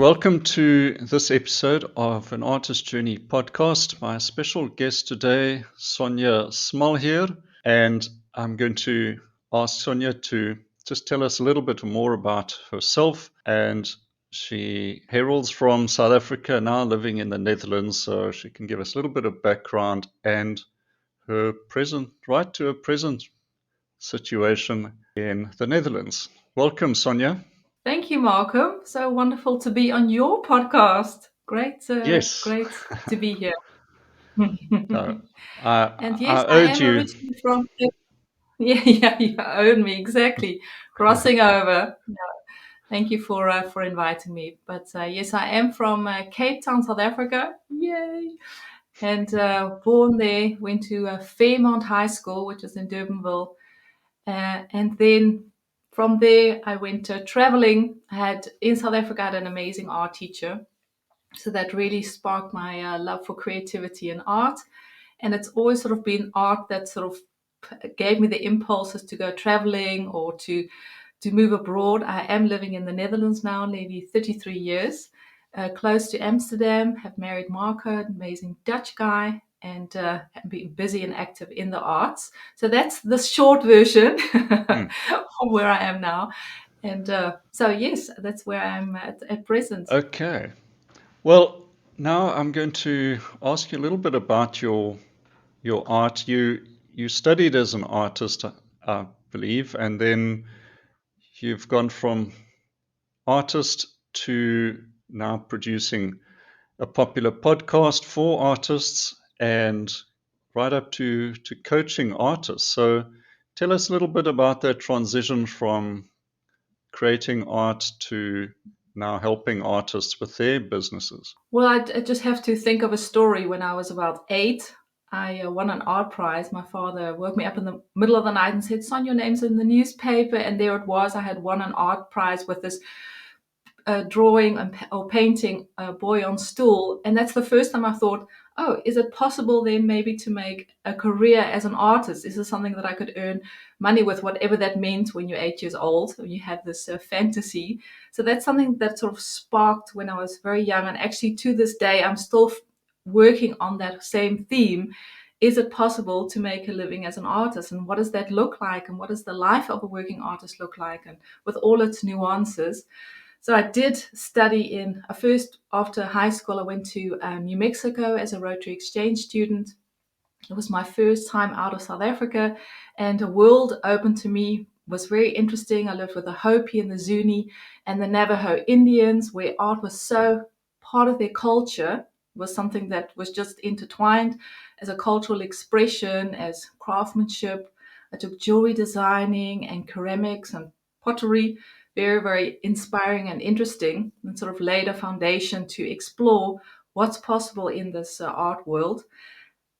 Welcome to this episode of an Artist Journey podcast. My special guest today, Sonja Smalheer, and I'm going to ask Sonja to just tell us a little bit more about herself. And she hails from South Africa, now living in the Netherlands, so she can give us a little bit of background and her present situation in the Netherlands. Welcome, Sonja. Thank you, Malcolm. So wonderful to be on your podcast. Yes, Great to be here. uh, I, And yes, I I owed am you. originally from. Yeah, you own me exactly. Crossing over. Thank you for inviting me. But yes, I am from Cape Town, South Africa. Yay! And born there. Went to Fairmount High School, which is in Durbanville. And then from there, I went traveling. In South Africa, I had an amazing art teacher. So that really sparked my love for creativity and art. And it's always sort of been art that sort of gave me the impulses to go traveling or to move abroad. I am living in the Netherlands now, nearly 33 years, close to Amsterdam. Have married Marco, an amazing Dutch guy, and been busy and active in the arts. So that's the short version Hmm. of where I am now. And so, yes, that's where I'm at present. Okay. Well, now I'm going to ask you a little bit about your art. You studied as an artist, I believe, and then you've gone from artist to now producing a popular podcast for artists and right up to coaching artists. So tell us a little bit about that transition from creating art to now helping artists with their businesses. Well, I just have to think of a story. When I was about 8, I won an art prize. My father woke me up in the middle of the night and said, "Son, your name's in the newspaper." And there it was. I had won an art prize with this drawing or painting a boy on stool. And that's the first time I thought, oh, is it possible then maybe to make a career as an artist? Is this something that I could earn money with, whatever that means when you're 8 years old, when you have this fantasy? So that's something that sort of sparked when I was very young. And actually, to this day, I'm still working on that same theme. Is it possible to make a living as an artist? And what does that look like? And what does the life of a working artist look like? And with all its nuances. So I did study first after high school. I went to New Mexico as a Rotary exchange student. It was my first time out of South Africa, and a world opened to me. Was very interesting. I lived with the Hopi and the Zuni and the Navajo Indians, where art was so part of their culture, was something that was just intertwined as a cultural expression, as craftsmanship. I took jewelry designing and ceramics and pottery. Very, very inspiring and interesting, and sort of laid a foundation to explore what's possible in this art world.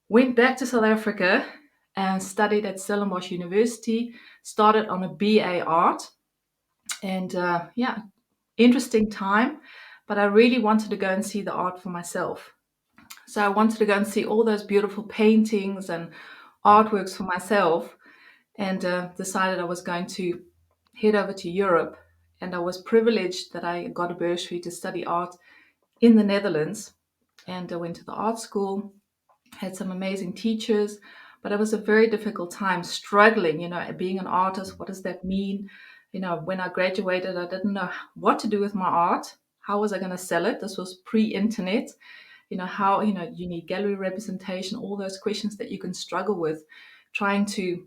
Went back to South Africa and studied at Stellenbosch University, started on a BA art, and yeah, interesting time. But I really wanted to go and see the art for myself. So I wanted to go and see all those beautiful paintings and artworks for myself, and decided I was going to head over to Europe. And I was privileged that I got a bursary to study art in the Netherlands. And I went to the art school, had some amazing teachers, but it was a very difficult time struggling, being an artist. What does that mean? When I graduated, I didn't know what to do with my art. How was I going to sell it? This was pre-internet. How, you need gallery representation, all those questions that you can struggle with trying to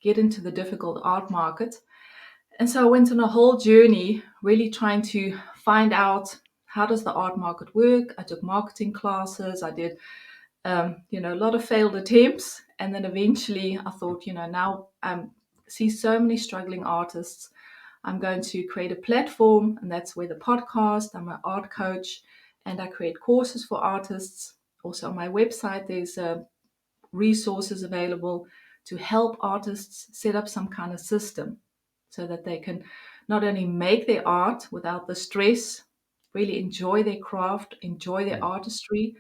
get into the difficult art market. And so I went on a whole journey, really trying to find out, how does the art market work? I took marketing classes. I did a lot of failed attempts. And then eventually I thought, now I see so many struggling artists. I'm going to create a platform, and that's where the podcast, I'm an art coach, and I create courses for artists. Also on my website, there's resources available to help artists set up some kind of system so that they can not only make their art without the stress, really enjoy their craft, enjoy their artistry,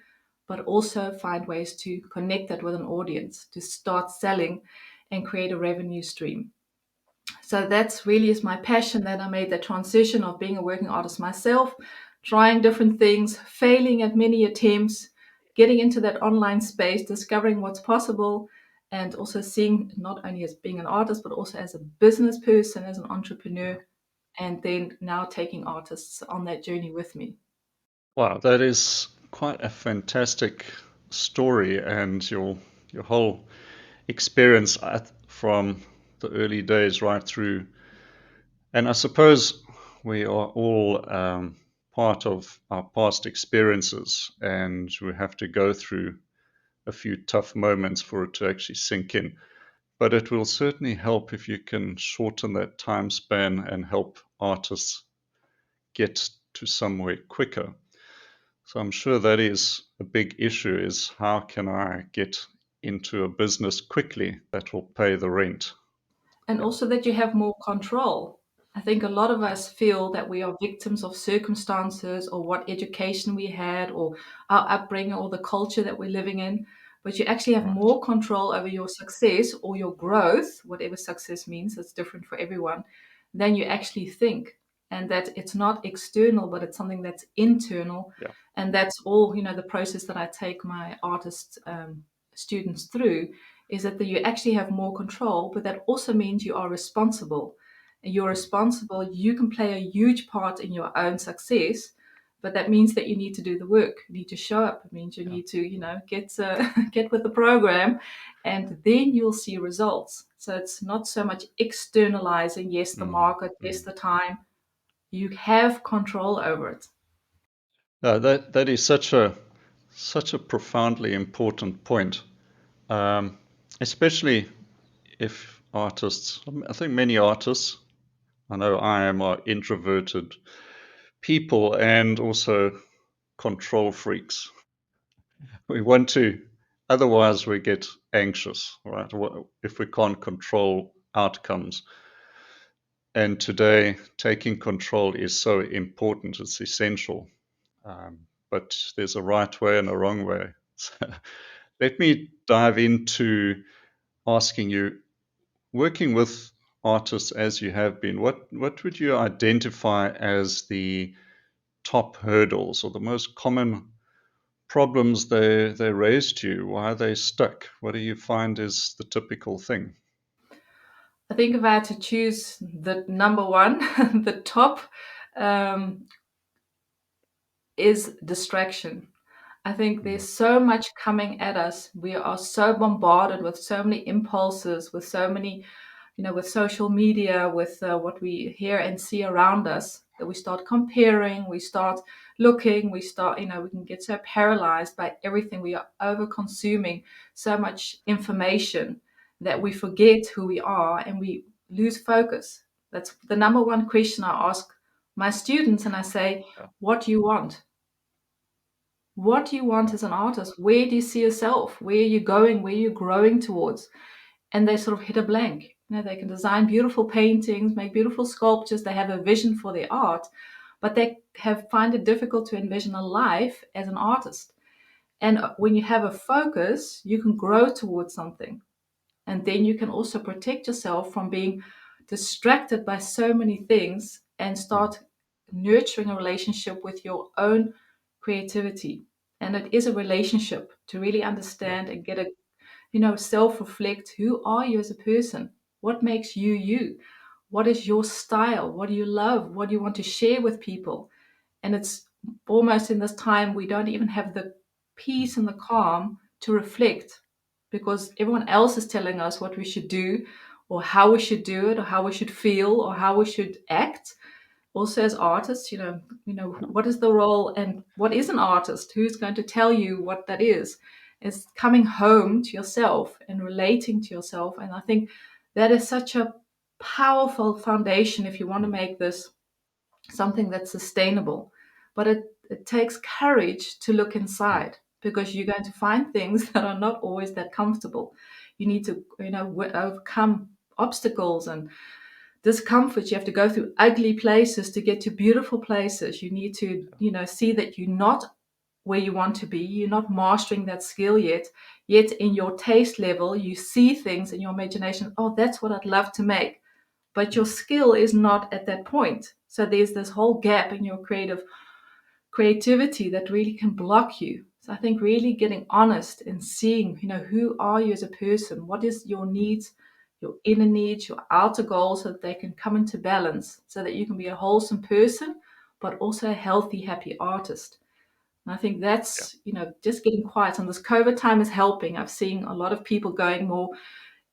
but also find ways to connect that with an audience, to start selling and create a revenue stream. So that's really is my passion, that I made the transition of being a working artist myself trying different things, failing at many attempts, getting into that online space, discovering what's possible, and also seeing not only as being an artist, but also as a business person, as an entrepreneur, Yeah. and then now taking artists on that journey with me. Wow, that is quite a fantastic story, and your whole experience from the early days right through. And I suppose we are all part of our past experiences, and we have to go through a few tough moments for it to actually sink in. But it will certainly help if you can shorten that time span and help artists get to somewhere quicker. So I'm sure that is a big issue, is how can I get into a business quickly that will pay the rent? And Yeah, also that you have more control. I think a lot of us feel that we are victims of circumstances or what education we had or our upbringing or the culture that we're living in. But you actually have right. more control over your success or your growth, whatever success means, it's different for everyone, than you actually think. And that it's not external, but it's something that's internal. Yeah. And that's all, the process that I take my artist students through is that you actually have more control, but that also means you are responsible. And you're responsible, you can play a huge part in your own success, but that means that you need to do the work. You need to show up. It means you Yeah. need to, get get with the program, and then you'll see results. So it's not so much externalizing. Yes, the Mm, market. Yes, mm. the time. You have control over it. That is such a profoundly important point, um, especially if artists. I think many artists, I know I am, are introverted people and also control freaks. We want to, otherwise we get anxious, right? If we can't control outcomes. And today, taking control is so important. It's essential. But there's a right way and a wrong way. So let me dive into asking you, working with artists as you have been, what would you identify as the top hurdles or the most common problems they raise to you? Why are they stuck? What do you find is the typical thing? I think if I had to choose the number one, the top, um, is distraction. I think Mm, there's so much coming at us. We are so bombarded with so many impulses, with so many, with social media, with what we hear and see around us, that we start comparing, we start looking, we start, we can get so paralyzed by everything. We are over consuming so much information that we mm, forget who we are and we lose focus. That's the number one question I ask my students, and I say, yeah, what do you want? What do you want yeah, as an artist? Where do you see yourself? Where are you going? Where are you growing towards? And they sort of hit a blank. They can design beautiful paintings, make beautiful sculptures. They have a vision for their art, but they have find it difficult to envision a life as an artist. And when you have a focus, you can grow towards something. And then you can also protect yourself from being distracted by so many things and mm, start nurturing a relationship with your own creativity. And it is a relationship to really yeah, understand and get a, self reflect. Who are you as a person? What makes you you? What is your style? What do you love? What do you want to share with people? And it's almost in this time we don't even have the mm, peace and the calm to reflect, because everyone else is telling us what we should do or how we should do it or how we should feel or how we should act. Also as artists, yeah, what is the role and what is an artist? Who's going to tell you what that is? It's coming home to yourself and relating to yourself. And I think that is such a powerful foundation if you want to mm, make this something that's sustainable. But it takes courage to look mm, inside, because you're going to find things that are not always that comfortable. You need to, overcome obstacles and discomfort. You have to go through ugly places to get to beautiful places. You need to, see that you're not where you want to be. You're not mastering that skill yet. Yet in your taste level, you see things in your imagination. Oh, that's what I'd love to make, but your mm, skill is not at that point. So there's this whole gap in your creative creativity that really can block you. So I think really getting honest and seeing, who are you as a person? What is your needs, your inner needs, your outer goals, so that they can come into balance, so that you can be a wholesome person, but also a healthy, happy artist. And I think Yeah, that's, just getting quiet. And this COVID time is helping. I've seen a lot of people going more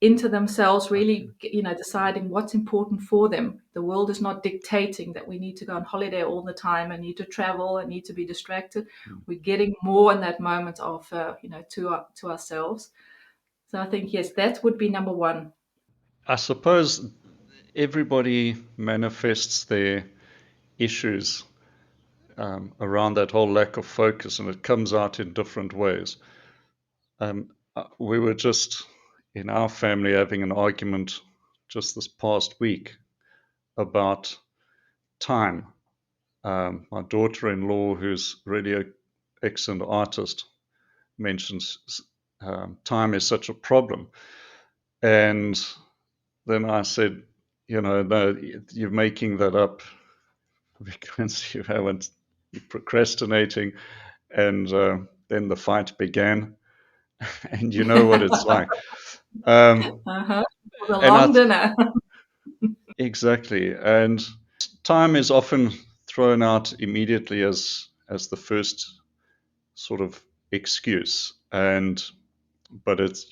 into themselves, really, okay. deciding what's important for them. The world is not dictating that we need to go on holiday all the time and need to travel and need to be distracted. Mm. We're getting more in that moment of, to ourselves. So I think, yes, that would be number one. I suppose everybody manifests their issues around that whole lack of focus, and it comes out in different ways. We were just in our family having an argument just this past week about time. My daughter in law, who's really an excellent artist, mentions time is such a problem. And then I said, no, you're making that up because you're procrastinating. And then the fight began, and you know what it's like. Um, Uh-huh. For the and long dinner. exactly. And time is often thrown out immediately as the first sort of excuse. And but it's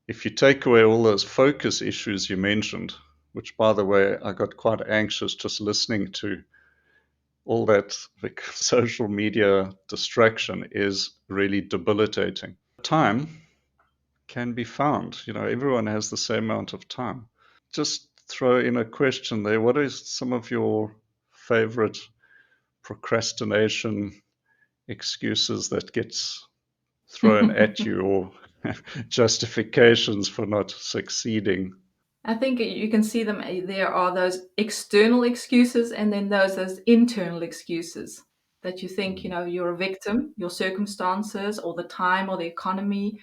if you take away all those focus issues you mentioned, which by the way I got quite anxious just listening to all that social media distraction is really debilitating. Time can be found. Everyone has the same amount of time. Just throw in a question there. What is some of your favorite procrastination excuses that gets thrown at you, or justifications for not succeeding? I think you can see them. There are those external excuses, and then those internal excuses that you think, Mm, you're a victim, your circumstances, or the time, or the economy.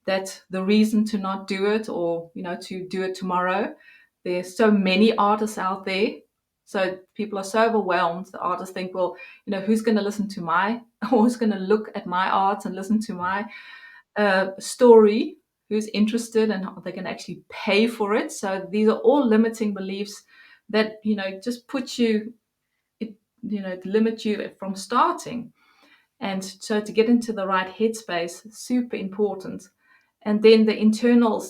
That's the reason to not do it, or to do it tomorrow. There's so many artists out there, so people are so overwhelmed. The artists think, well, who's going to listen to my or who's going to look at my art and listen to my story, who's interested, and how they can actually pay for it. So these are all limiting beliefs that just put you, it limit you from starting. And so to get into the right headspace, super important. And then the internal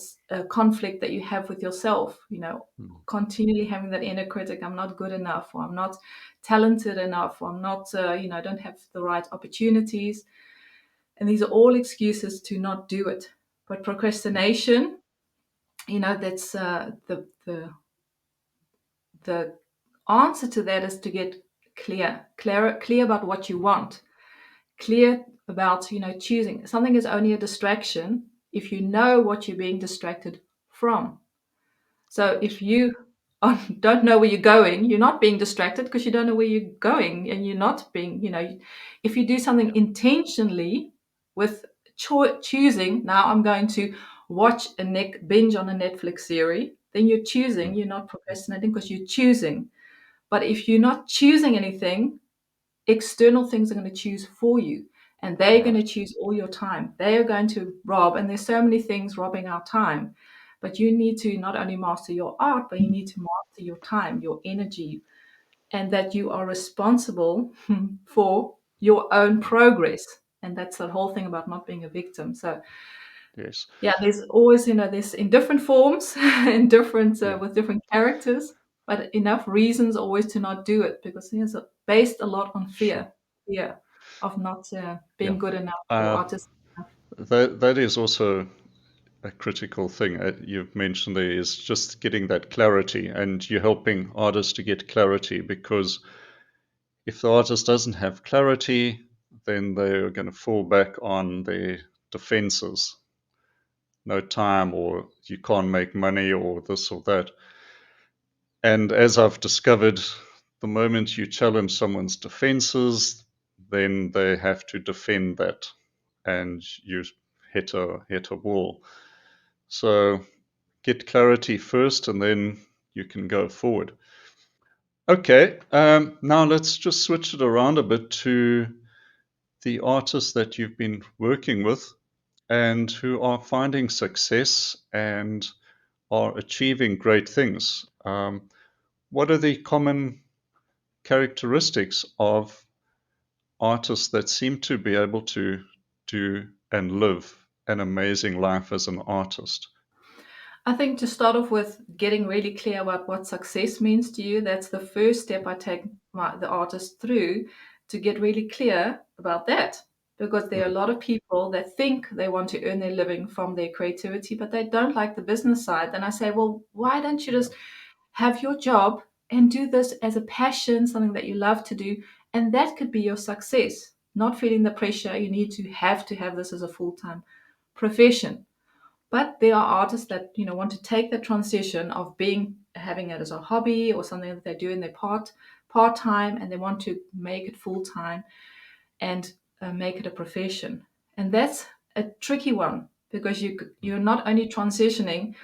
conflict that you have with yourself, mm, continually having that inner critic: I'm not good enough, or I'm not talented enough, or I'm not, I don't have the right opportunities. And these are all excuses to not do it. But yeah, procrastination, that's the answer to that is to get clear about what you want, clear about, choosing. Something is only a distraction if you know what you're being distracted from. So if you don't know where you're going, you're not being distracted because you don't know where you're going, and you're not being, if you do yeah, something intentionally with choosing, now I'm going to watch a binge on a Netflix series, then you're choosing, mm, you're not procrastinating because you're choosing. But if you're not choosing anything, external things are going to choose for you, and they're going right, to choose all your time. They are going to rob, and there's so many things robbing our time. But you need to not only master your art, but you need to master your time, your energy, and that you are responsible for your own progress. And that's the whole thing about not being a victim. So yes, yeah, there's always, this in different forms, in different yeah, with different characters, but enough reasons always to not do it, because it's based a lot on sure, fear of not yeah. being good enough or Uh, artistic enough. that is also a critical thing you've mentioned there, is just getting that clarity, and you're helping artists to get clarity, because if the artist doesn't have clarity, then they're going to fall back on their defenses. No time, or you can't make money, or this or that. And as I've discovered, the moment you challenge someone's defenses, then they have to defend that, and you hit a wall. So get clarity first, and then you can go forward. Okay, now let's just switch it around a bit to the artists that you've been working with and who are finding success and are achieving great things. What are the common characteristics of artists that seem to be able to do and live an amazing life as an artist? I think to start off with getting really clear about what success means to you, that's the first step I take the artist through to get really clear about that. Because there are a Mm, lot of people that think they want to earn their living from their creativity, but they don't like the business side. Then I say, well, why don't you just have your job and do this as a passion, something that you love to do? And that could be your success, not feeling the pressure you need to have this as a full time profession. But there are artists that want to take the transition of being having it as a hobby or something that they do in their part time, and they want to make it full time and make it a profession. And that's a tricky one because you're not only transitioning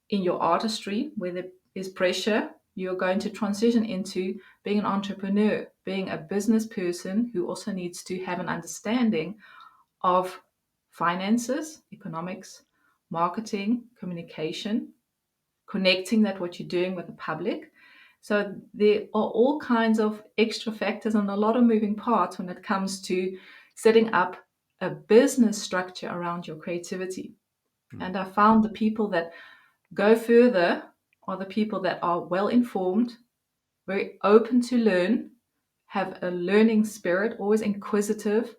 in your artistry where there is pressure. You're going to transition into being an entrepreneur, being a business person who also needs to have an understanding of finances, economics, marketing, communication, connecting that what you're doing with the public. So there are all kinds of extra factors and a lot of moving parts when it comes to setting up a business structure around your creativity. mm, And I found the people that go further are the people that are well informed, very open to learn, have a learning spirit, always inquisitive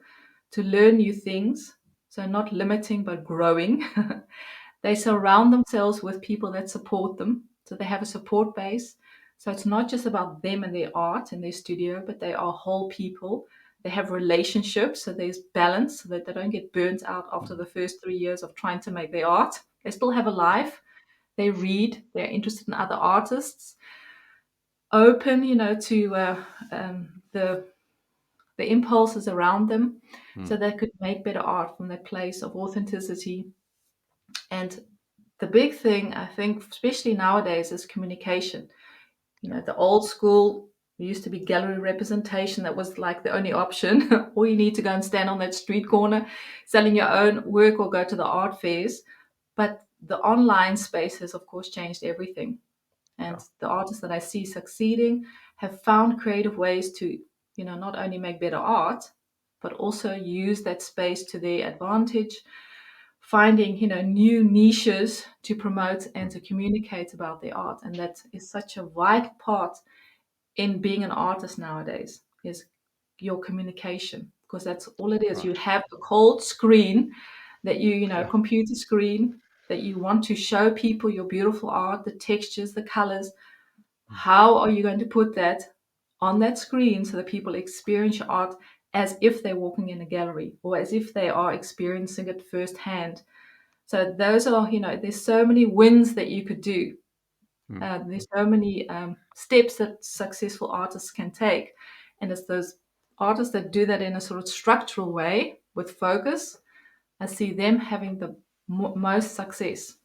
to learn new things. So, not limiting, but growing. They surround themselves with people that support them. So, they have a support base. So, it's not just about them and their art and their studio, but they are whole people. They have relationships. So, there's balance so that they don't get burnt out after mm, the first 3 years of trying to make their art. They still have a life. They read, they're interested in other artists, open, to the impulses around them, so mm. they could make better art from that place of authenticity. And the big thing, I think, especially nowadays, is communication. Yeah. The old school used to be gallery representation. That was like the only option. Or you need to go and stand on that street corner selling your own work or go to the art fairs. But the online space has, of course, changed everything. Yeah. And the artists that I see succeeding have found creative ways to, not only make better art, but also use that space to their advantage, finding, new niches to promote and Mm, to communicate about their art. And that is such a vital part in being an artist nowadays is your communication, because that's all it is. You right. have a cold screen that Yeah. computer screen that you want to show people your beautiful art, the textures, the colors. Mm, How are you going to put that on that screen so that people experience your art as if they're walking in a gallery or as if they are experiencing it firsthand? So those are, there's so many wins that you could do. mm. There's so many steps that successful artists can take. And it's those artists that do that in a sort of structural way with focus. I see them having the most success.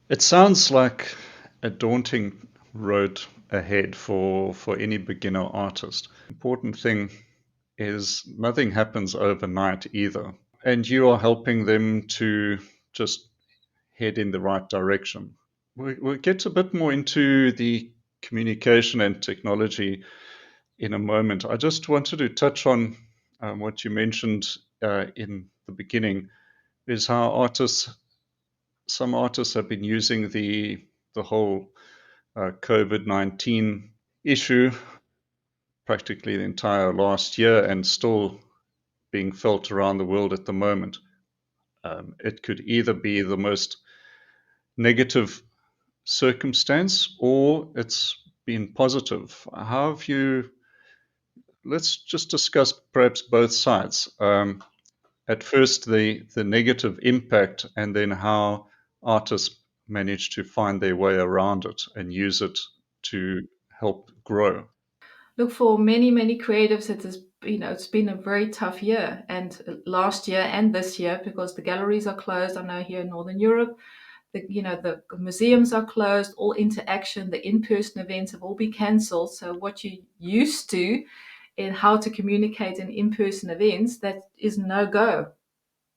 It sounds like a daunting road ahead for any beginner artist. Important thing is nothing happens overnight either. And you are helping them to just head in the right direction. We'll get a bit more into the communication and technology in a moment. I just wanted to touch on what you mentioned in the beginning is how some artists have been using the whole COVID-19 issue practically the entire last year and still being felt around the world at the moment. It could either be the most negative circumstance or it's been positive. How have you? Let's just discuss perhaps both sides. At first, the negative impact, and then how artists manage to find their way around it and use it to help grow. Look, for many, many creatives, it is, it's been a very tough year, and last year and this year, because the galleries are closed. I know here in Northern Europe, the museums are closed, all interaction, the in-person events have all been cancelled. So what you used to in how to communicate in in-person events, that is no go.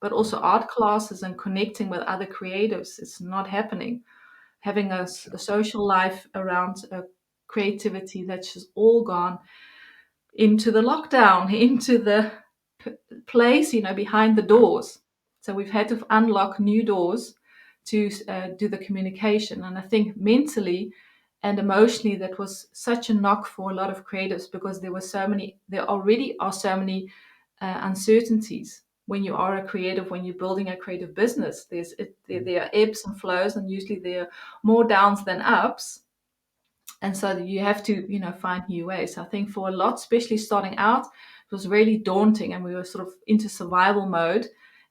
But also art classes and connecting with other creatives is not happening. Having a social life around creativity, that's just all gone into the lockdown, into the p- place, behind the Yeah. doors. So we've had to unlock new doors to do the communication. And I think mentally and emotionally, that was such a knock for a lot of creatives because there already are so many uncertainties. When you are a creative, when you're building a creative business, there are ebbs and flows, and usually there are more downs than ups, and so you have to find new ways. I think for a lot, especially starting out, it was really daunting, and we were sort of into survival mode,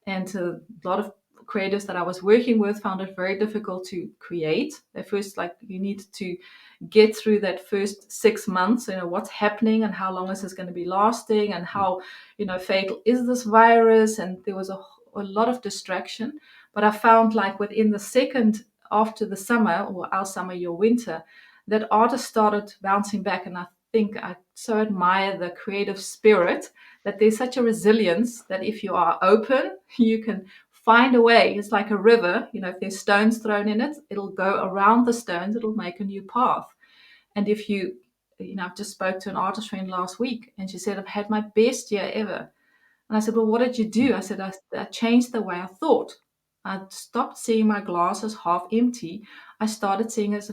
and a lot of creators that I was working with found it very difficult to create. They first, like, you need to get through that first 6 months, what's happening and how long is this going to be lasting, and how fatal is this virus. And there was a lot of distraction. But I found, like, within the second, after the summer, or our summer, your winter, that artists started bouncing back. And I think I so admire the creative spirit, that there's such a resilience that if you are open, you can find a way. It's like a river, if there's stones thrown in it, it'll go around the stones, it'll make a new path. And if I've just spoke to an artist friend last week, and she said, I've had my best year ever. And I said, well, what did you do? I said, I changed the way I thought. I stopped seeing my glass as half empty. I started seeing it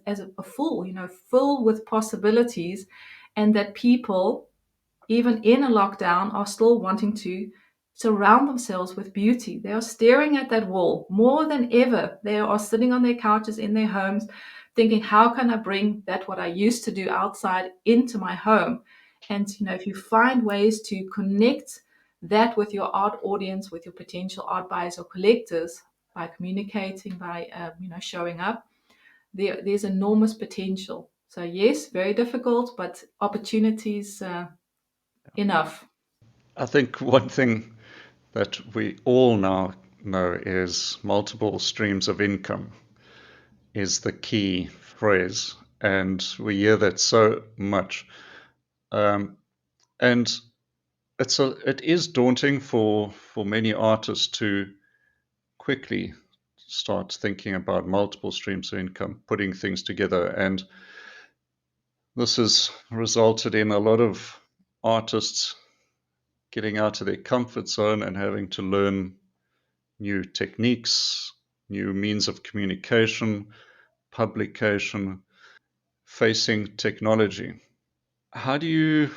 as a full, full with possibilities, and that people, even in a lockdown, are still wanting to surround themselves with beauty. They are staring at that wall more than ever. They are sitting on their couches in their homes thinking, how can I bring that, what I used to do outside, into my home? And if you find ways to connect that with your art audience, with your potential art buyers or collectors, by communicating, by showing up, there's enormous potential. So yes, very difficult, but opportunities enough. I think one thing that we all now know is multiple streams of income is the key phrase, and we hear that so much. Um, and it is daunting for many artists to quickly start thinking about multiple streams of income, putting things together, and this has resulted in a lot of artists getting out of their comfort zone and having to learn new techniques, new means of communication, publication, facing technology. How do you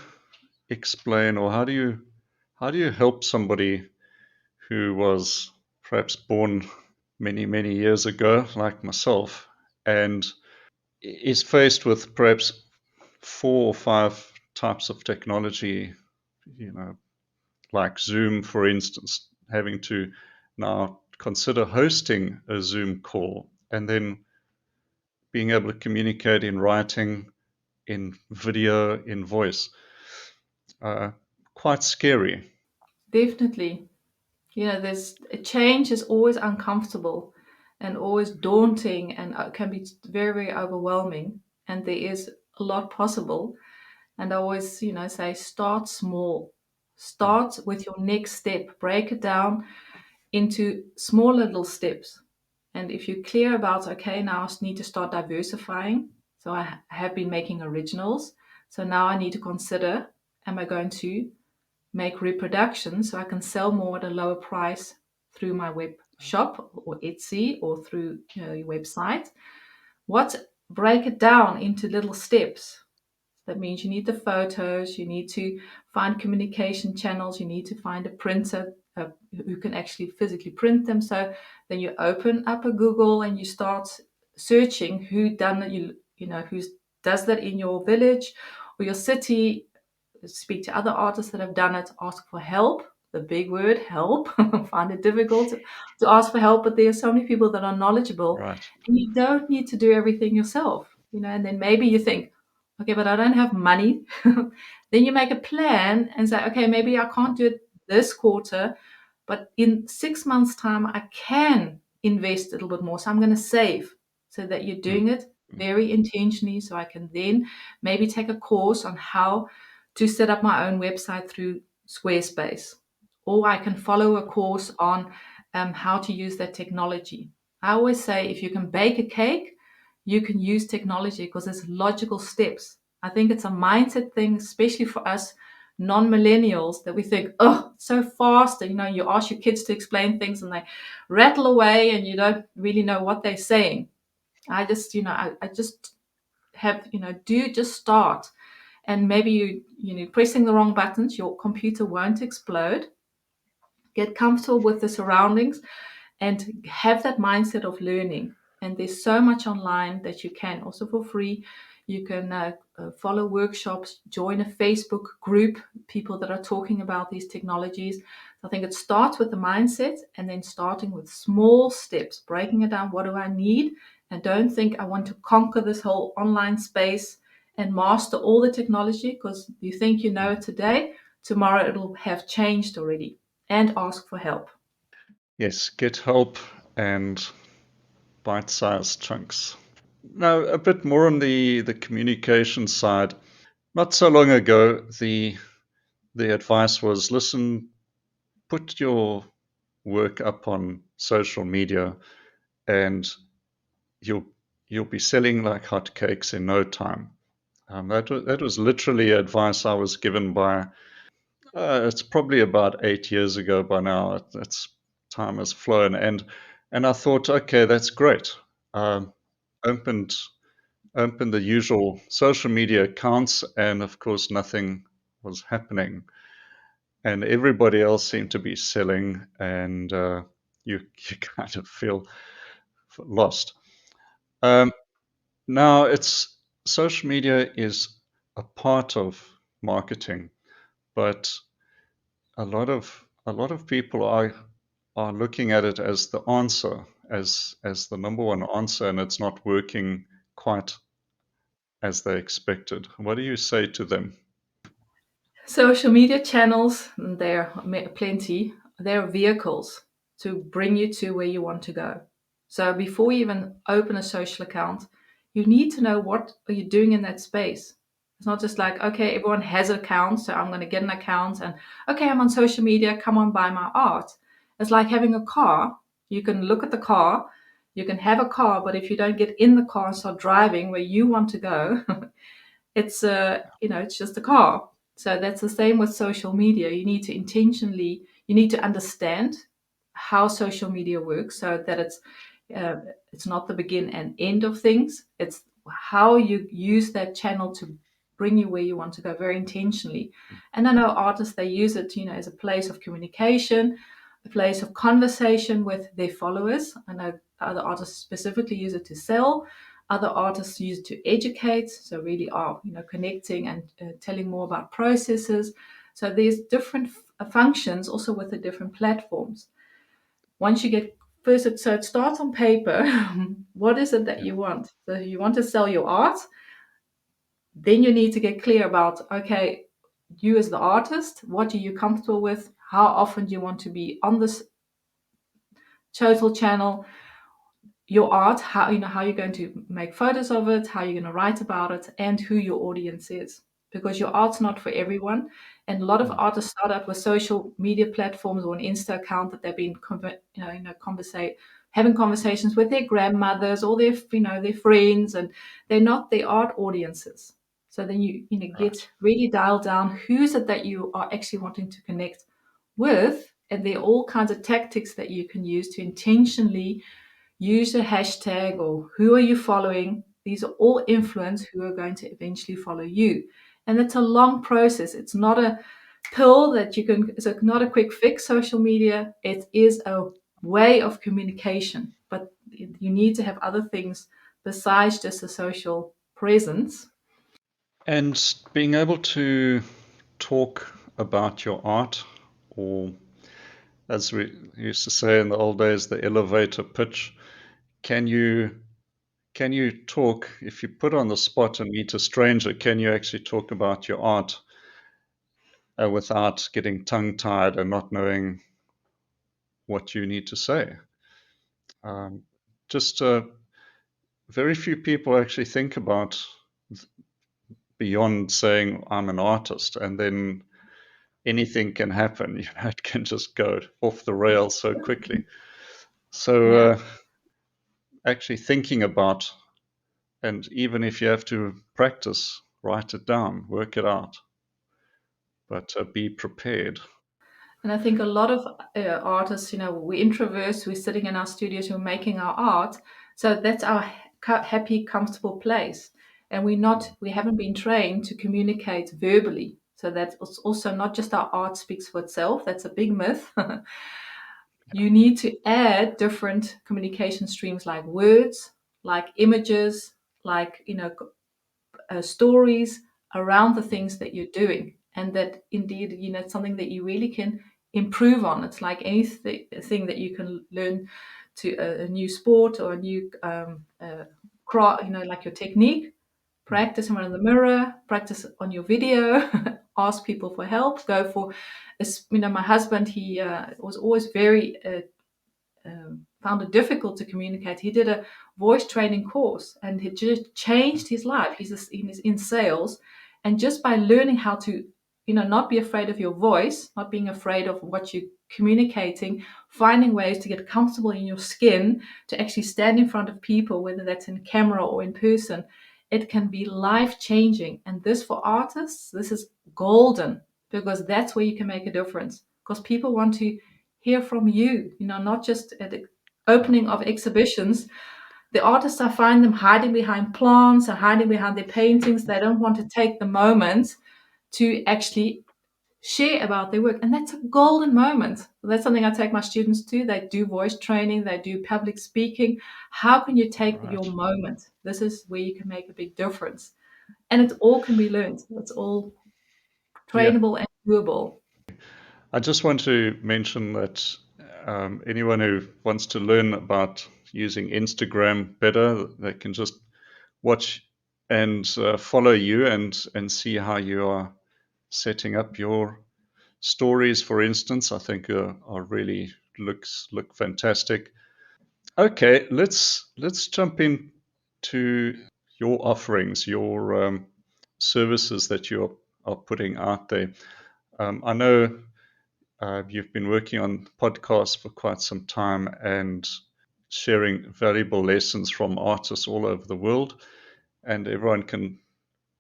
explain, or how do you help somebody who was perhaps born many years ago, like myself, and is faced with perhaps 4 or 5 types of technology, you know, like Zoom, for instance, having to now consider hosting a Zoom call and then being able to communicate in writing, in video, in voice. Uh, Quite scary. Definitely. There's a change is always uncomfortable and always daunting, and can be very, very overwhelming. And there is a lot possible. And I always, say, start small. Start with your next step. Break it down into smaller little steps. And if you're clear about, okay, now I need to start diversifying. So I have been making originals. So now I need to consider, am I going to make reproductions so I can sell more at a lower price through my web shop or Etsy, or through your website? What Break it down into little steps. That means you need the photos, you need to find communication channels, you need to find a printer who can actually physically print them. So then you open up a Google and you start searching who done it, who does that in your village or your city. Speak to other artists that have done it, ask for help. The big word, help. Find it difficult to ask for help, but there are so many people that are knowledgeable, Right. and you don't need to do everything yourself. And then maybe you think, okay, but I don't have money. Then you make a plan and say, okay, maybe I can't do it this quarter, but in 6 months' time, I can invest a little bit more. So I'm going to save so that you're mm, doing it mm. very intentionally. So I can then maybe take a course on how to set up my own website through Squarespace, or I can follow a course on how to use that technology. I always say if you can bake a cake, you can use technology because it's logical steps. I think it's a mindset thing, especially for us non-millennials, that we think, oh, so fast. And, you ask your kids to explain things and they rattle away and you don't really know what they're saying. I just have, do just start. And maybe pressing the wrong buttons, your computer won't explode. Get comfortable with the surroundings and have that mindset of learning. And there's so much online that you can also for free. You can follow workshops, join a Facebook group, people that are talking about these technologies. So I think it starts with the mindset and then starting with small steps, breaking it down. What do I need? And don't think I want to conquer this whole online space and master all the technology, because you think you know it today, tomorrow it'll have changed already. And ask for help. Yes, get help and bite-sized chunks. Now, a bit more on the communication side. Not so long ago, the advice was, listen, put your work up on social media, and you'll you'll be selling like hotcakes in no time. That was literally advice I was given by. It's probably about 8 years ago by now. It's time has flown, and I thought, okay, that's great. Um, opened opened the usual social media accounts, and of course, nothing was happening, and everybody else seemed to be selling, and you kind of feel lost. Um, Now, it's social media is a part of marketing, but a lot of people are looking at it as the answer, as the number one answer, and it's not working quite as they expected. What do you say to them? Social media channels, there are plenty, they're vehicles to bring you to where you want to go. So before you even open a social account, you need to know what are you doing in that space. It's not just like, okay, everyone has an account, so I'm going to get an account and okay, I'm on social media, come on, buy my art. It's like having a car. You can look at the car, you can have a car, but if you don't get in the car and start driving where you want to go, it's just a car. So that's the same with social media. You need to understand how social media works so that uh, it's not the begin and end of things. It's how you use that channel to bring you where you want to go very intentionally. And I know artists, they use it, as a place of communication, a place of conversation with their followers. I know other artists specifically use it to sell. Other artists use it to educate, so really are connecting and telling more about processes. So there's different functions also with the different platforms. Once you get first, so it starts on paper. What is it that Yeah. you want? So you want to sell your art, then you need to get clear about, okay, you as the artist, what are you comfortable with? How often do you want to be on this total channel? Your art, how you're going to make photos of it, how you're going to write about it, and who your audience is, because your art's not for everyone. And a lot of Mm. artists start out with social media platforms or an Insta account that they've been having conversations with their grandmothers or their friends, and they're not their art audiences. So then you get Right. really dialed down who's it that you are actually wanting to connect with, and there are all kinds of tactics that you can use to intentionally use a hashtag, or who are you following. These are all influence who are going to eventually follow you. And it's a long process. It's not a pill that you can, it's not a quick fix. Social media, it is a way of communication, but you need to have other things besides just a social presence. And being able to talk about your art, or as we used to say in the old days, the elevator pitch. Can you can you talk if you put on the spot and meet a stranger? Can you actually talk about your art without getting tongue tied and not knowing what you need to say? Um, just very few people actually think about beyond saying I'm an artist, and then anything can happen. It can just go off the rails so quickly. So Yeah. actually thinking about, and even if you have to practice, write it down, work it out, but be prepared. And I think a lot of artists, we introverts, we're sitting in our studios, we're making our art. So that's our happy, comfortable place. And we haven't been trained to communicate verbally. So that's also not just our art speaks for itself. That's a big myth. You need to add different communication streams like words, like images, like, stories around the things that you're doing, and that indeed it's something that you really can improve on. It's like anything that you can learn to a new sport or a new craft, like your technique. Practice in front of the mirror, practice on your video, ask people for help, go for my husband, he was always very found it difficult to communicate. He did a voice training course, and it just changed his life. He's in sales, and just by learning how to, not be afraid of your voice, not being afraid of what you're communicating, finding ways to get comfortable in your skin, to actually stand in front of people, whether that's in camera or in person, it can be life changing. And this, for artists, this is golden, because that's where you can make a difference. Because people want to hear from you, not just at the opening of exhibitions. The artists, I find them hiding behind plants and hiding behind their paintings. They don't want to take the moment to actually share about their work. And that's a golden moment. That's something I take my students to. They do voice training, they do public speaking. How can you take Right. your moment? This is where you can make a big difference. And it all can be learned. It's all Yeah. trainable and doable. I just want to mention that anyone who wants to learn about using Instagram better, they can just watch and follow you and see how you are setting up your stories. For instance, I think are really look fantastic. Okay, let's jump in to your offerings, your services that you are putting out there. I know you've been working on podcasts for quite some time and sharing valuable lessons from artists all over the world, and everyone can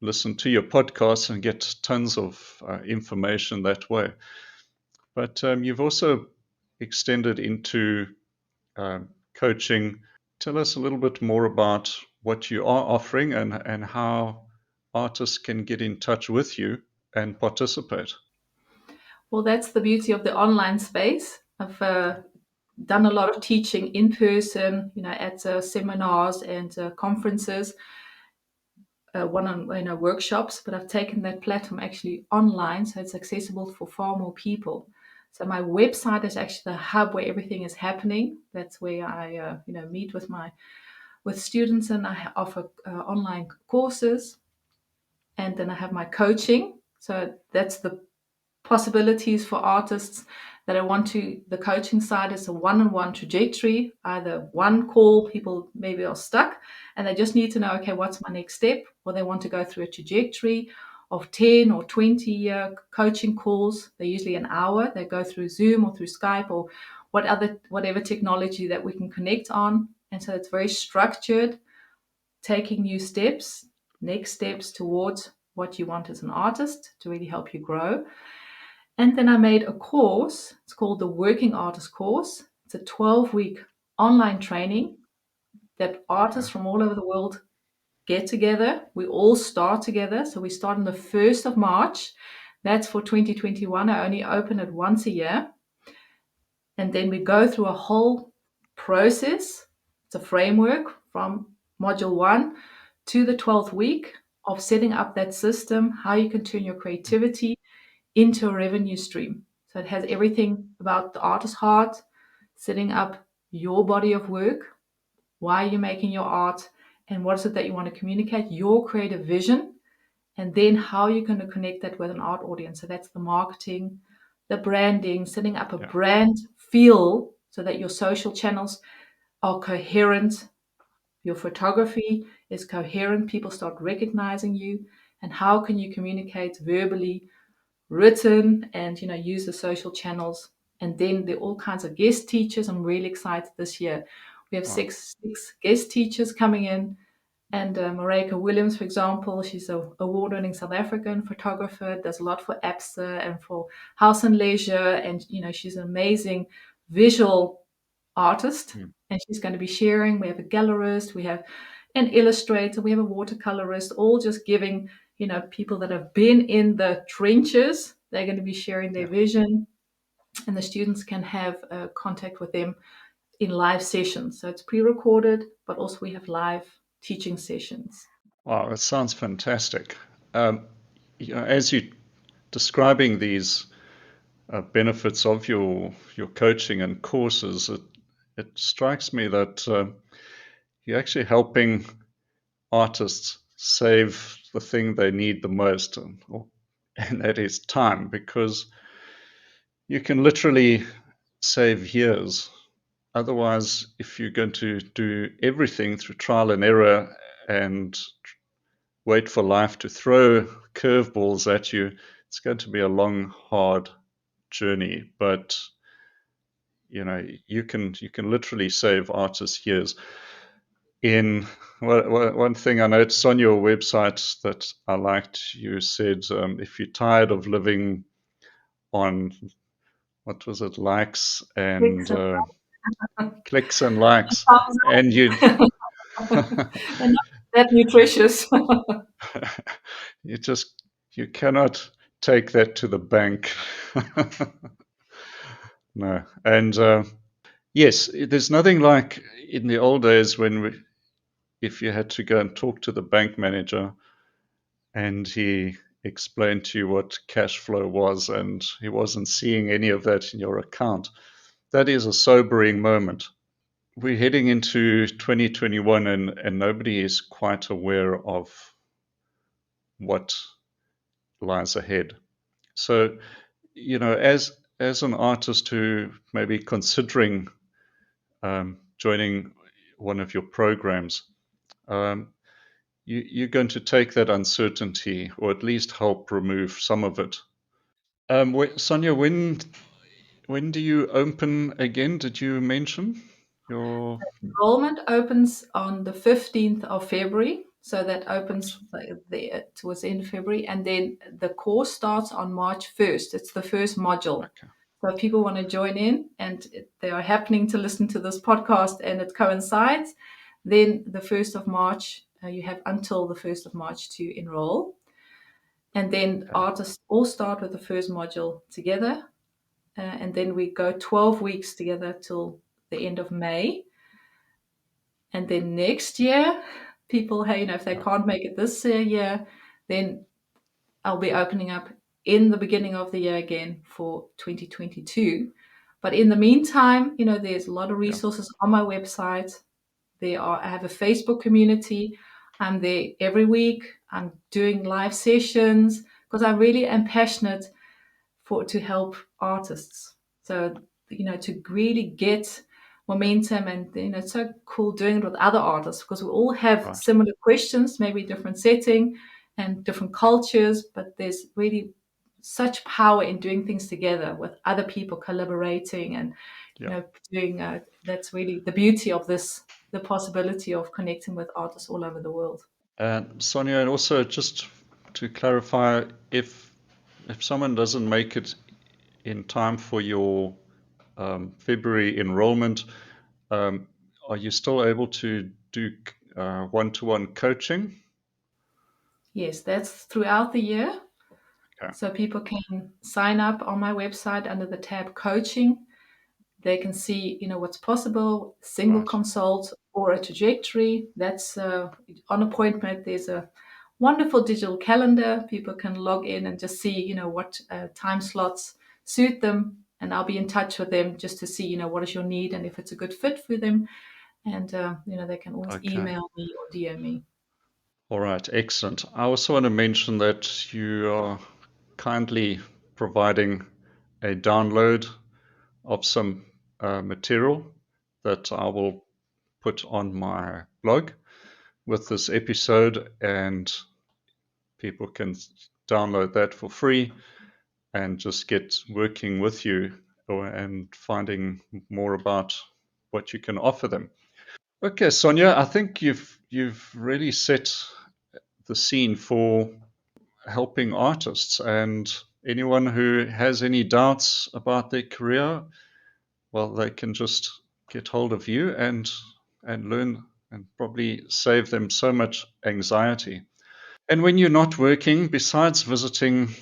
listen to your podcast and get tons of information that way. But you've also extended into coaching. Tell us a little bit more about what you are offering and how artists can get in touch with you and participate. Well, that's the beauty of the online space. I've done a lot of teaching in person, at seminars and conferences, one-on workshops. But I've taken that platform actually online, so it's accessible for far more people. So my website is actually the hub where everything is happening. That's where I, meet with students, and I offer online courses, and then I have my coaching. So that's the possibilities for artists that I want to. The coaching side is a one-on-one trajectory, either one call, people maybe are stuck and they just need to know, okay, what's my next step? Or they want to go through a trajectory of 10 or 20 coaching calls. They're usually an hour. They go through Zoom or through Skype or whatever technology that we can connect on. And so it's very structured, taking new steps, next steps towards what you want as an artist to really help you grow. And then I made a course. It's called the Working Artist Course. It's a 12-week online training that artists from all over the world get together. We all start together. So we start on the 1st of March. That's for 2021. I only open it once a year. And then we go through a whole process. It's a framework from module 1 to the 12th week of setting up that system, how you can turn your creativity into a revenue stream. So it has everything about the artist's heart, setting up your body of work, why you're making your art, and what is it that you want to communicate, your creative vision, and then how you're going to connect that with an art audience. So that's the marketing, the branding, setting up a Yeah. brand feel so that your social channels are coherent, your photography is coherent, people start recognizing you, and how can you communicate verbally, written, and use the social channels. And then there are all kinds of guest teachers. I'm really excited this year. We have Wow. six guest teachers coming in. And Marika Williams, for example, she's an award-winning South African photographer, does a lot for APSA and for House and Leisure, and she's an amazing visual artist, Mm. and she's going to be sharing. We have a gallerist, we have an illustrator, we have a watercolorist, all just giving people that have been in the trenches. They're going to be sharing their Yeah. vision, and the students can have contact with them in live sessions. So it's pre-recorded, but also we have live teaching sessions. Wow, it sounds fantastic. Um, as you describing these benefits of your coaching and courses, it strikes me that you're actually helping artists save the thing they need the most, and that is time, because you can literally save years. Otherwise, if you're going to do everything through trial and error and wait for life to throw curveballs at you, it's going to be a long, hard journey. But you can literally save artists years. In one thing I noticed on your website that I liked, you said if you're tired of living on, what was it, likes and Clicks and clicks and likes, thumbs and you up. And not that nutritious. you just you cannot take that to the bank. No, and yes, there's nothing like in the old days when if you had to go and talk to the bank manager and he explained to you what cash flow was and he wasn't seeing any of that in your account. That is a sobering moment. We're heading into 2021 and nobody is quite aware of what lies ahead. So, as an artist who may be considering joining one of your programs, um, you're going to take that uncertainty or at least help remove some of it. Sonia, when do you open again? Did you mention your? Enrollment opens on the 15th of February. So that opens towards the end of February. And then the course starts on March 1st. It's the first module. Okay, So if people want to join in and they are happening to listen to this podcast and it coincides, then the 1st of March, you have until the 1st of March to enroll. And then okay, artists all start with the first module together. And then we go 12 weeks together till the end of May. And then next year, people, hey, if they yeah, can't make it this year, then I'll be opening up in the beginning of the year again for 2022. But in the meantime, there's a lot of yeah, resources on my website. I have a Facebook community. I'm there every week. I'm doing live sessions because I really am passionate to help artists. So to really get momentum, and it's so cool doing it with other artists because we all have right, similar questions, maybe different setting and different cultures, but there's really such power in doing things together with other people collaborating and yeah. doing that's really the beauty of this, the possibility of connecting with artists all over the world. And Sonia, and also just to clarify, if someone doesn't make it in time for your February enrollment, um, are you still able to do one-to-one coaching? Yes, that's throughout the year. Okay, So people can sign up on my website under the tab coaching. They can see, what's possible, single right, consult or a trajectory. That's on appointment. There's a wonderful digital calendar. People can log in and just see, what time slots suit them. And I'll be in touch with them just to see, what is your need and if it's a good fit for them. And, they can always okay. email me or DM me. All right, excellent. I also want to mention that you are kindly providing a download of some material that I will put on my blog with this episode, and people can download that for free and just get working with you and finding more about what you can offer them. Okay, Sonja, I think you've really set the scene for helping artists, and anyone who has any doubts about their career, well, they can just get hold of you and learn and probably save them so much anxiety. And when you're not working, besides visiting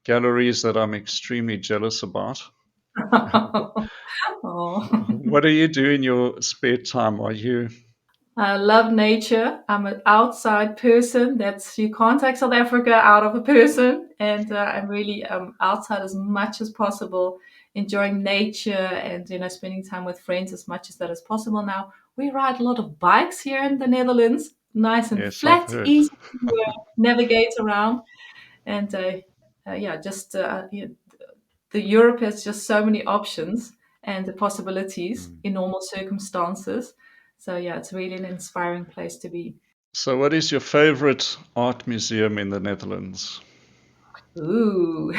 galleries that I'm extremely jealous about, Oh. what do you do in your spare time? Are you I love nature. I'm an outside person. That's you can't take South Africa out of a person, and I'm really outside as much as possible, enjoying nature and spending time with friends as much as that is possible. Now we ride a lot of bikes here in the Netherlands, nice and Yes, I've flat, heard. easy to navigate around, and yeah, just the Europe has just so many options and the possibilities Mm. in normal circumstances. So yeah, it's really an inspiring place to be. So, what is your favorite art museum in the Netherlands? Ooh,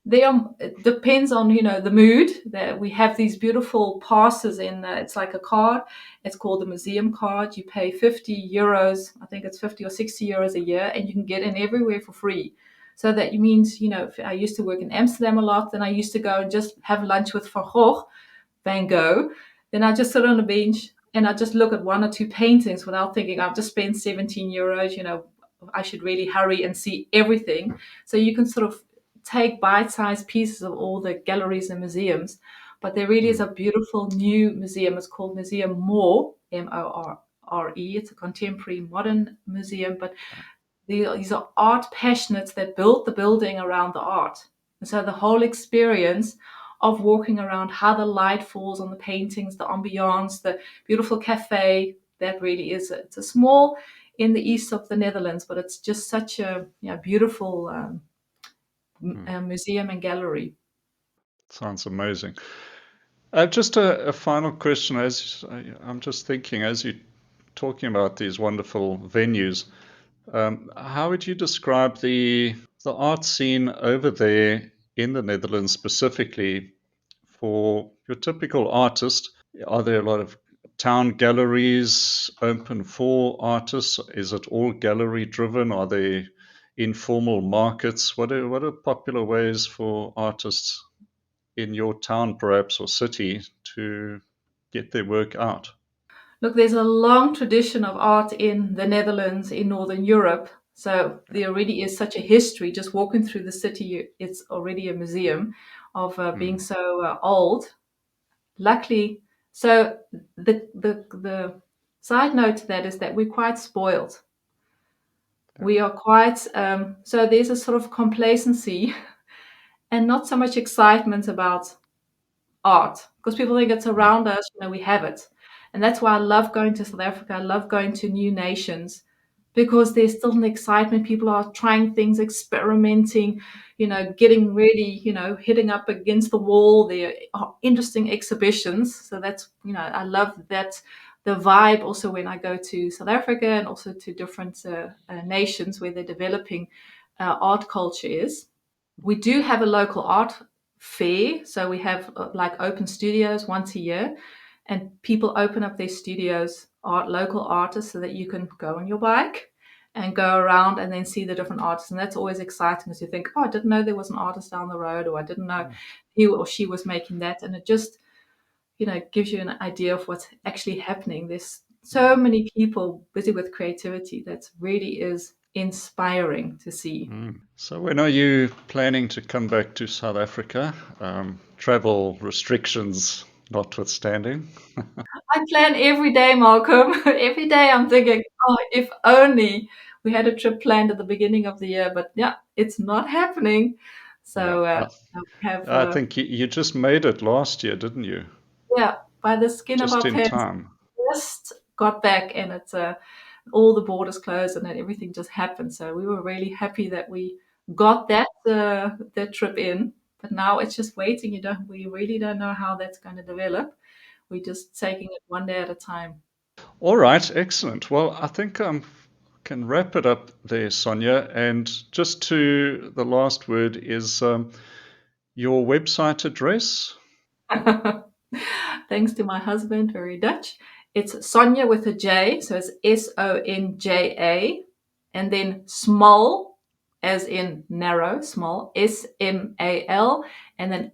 they are. It depends on the mood. That we have these beautiful passes in. It's like a card. It's called the museum card. You pay €50. I think it's 50 or €60 a year, and you can get in everywhere for free. So that means if I used to work in Amsterdam a lot, then I used to go and just have lunch with Van Gogh. Then I just sit on a bench and I just look at one or two paintings without thinking I've just spent €17. I should really hurry and see everything. So you can sort of take bite-sized pieces of all the galleries and museums. But there really is Mm. a beautiful new museum. It's called Museum More, More. It's a contemporary modern museum, but these are art passionates that built the building around the art. And so the whole experience of walking around, how the light falls on the paintings, the ambiance, the beautiful cafe, that really is it's a small in the east of the Netherlands, but it's just such a beautiful Mm. museum and gallery. Sounds amazing. Just a final question. I'm just thinking, as you're talking about these wonderful venues, how would you describe the art scene over there in the Netherlands specifically for your typical artist? Are there a lot of town galleries open for artists? Is it all gallery driven? Are they informal markets? What are popular ways for artists in your town, perhaps, or city to get their work out? Look, there's a long tradition of art in the Netherlands, in Northern Europe. So there already is such a history. Just walking through the city, it's already a museum of being Mm, so old. Luckily, so the side note to that is that we're quite spoiled. yeah. We are quite so there's a sort of complacency and not so much excitement about art because people think it's Mm, around us, we have it. And that's why I love going to South Africa. I love going to new nations because there's still an excitement. People are trying things, experimenting, getting really, hitting up against the wall. There are interesting exhibitions. So that's, I love that the vibe also when I go to South Africa and also to different nations where they're developing art culture is. We do have a local art fair. So we have like open studios once a year, and people open up their studios, local artists, so that you can go on your bike and go around and then see the different artists. And that's always exciting because you think, oh, I didn't know there was an artist down the road, or I didn't know right. he or she was making that. And it just, gives you an idea of what's actually happening. There's so Mm, many people busy with creativity that really is inspiring to see. mm. So, when are you planning to come back to South Africa? Travel restrictions notwithstanding. I plan every day, Malcolm. Every day I'm thinking, oh, if only we had a trip planned at the beginning of the year, but yeah, it's not happening. Yeah, So we have, I think you just made it last year, didn't you? yeah, by the skin of Just our in pants, time. just got back and it's all the borders closed and then everything just happened. So we were really happy that we got that trip in, but now it's just waiting. We really don't know how that's going to develop. We're just taking it one day at a time. All right, excellent. Well, I think I can wrap it up there, Sonja. And just to the last word is your website address. Thanks to my husband, very Dutch. It's Sonja with a J, so it's Sonja, and then small, as in narrow, small, Smal, and then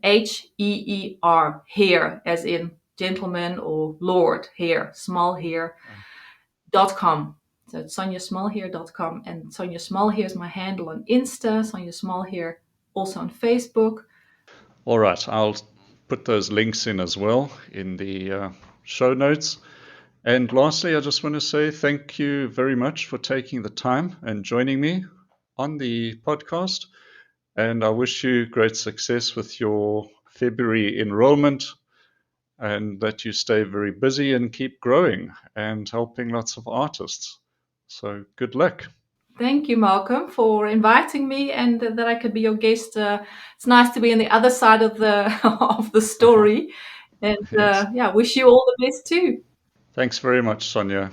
Heer, here, as in gentleman or lord, here, Smalheer.com. So it's sonjasmalheer.com, and Sonja Smalheer is my handle on Insta, Sonja Smalheer also on Facebook. All right, I'll put those links in as well in the show notes. And lastly, I just want to say thank you very much for taking the time and joining me on the podcast. And I wish you great success with your February enrollment and that you stay very busy and keep growing and helping lots of artists. So good luck. Thank you, Malcolm, for inviting me and that I could be your guest. It's nice to be on the other side of the of the story, and Yes. yeah, wish you all the best too. Thanks very much, Sonja.